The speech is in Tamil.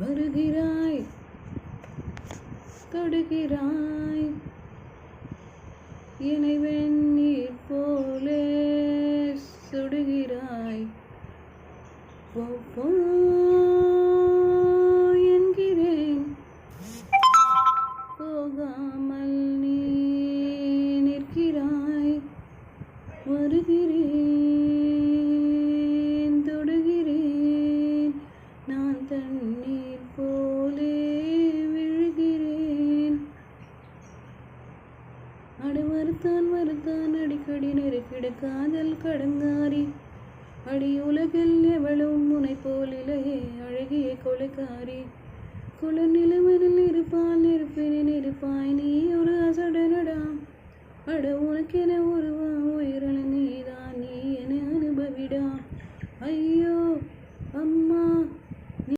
வருகிறாய் தொடுகிறாய் என்னை வெந்நீர் போலே சுடுகிறாய். போ என்கிறேன் போகாமல் நீ நிற்கிறாய். வருகிறேன் தொடுகிறேன் நான் தண்ணீர் போலே விழுகிறேன். அடி மறுத்தான் அடிக்கடி நெருக்கிட காதல் கடங்காரி. அடி உலகில் எவளும் முனை போல் இல்லையே அழகிய கொலைக்காரி. குளிர் நிலவரில் இருப்பால் நெருப்பினில் இருப்பாய் நீ ஒரு அசடனடா. அட உனக்கென ஒருவா உயிரண நீதான் நீ என அனுபவிடா. ஐயோ அம்மா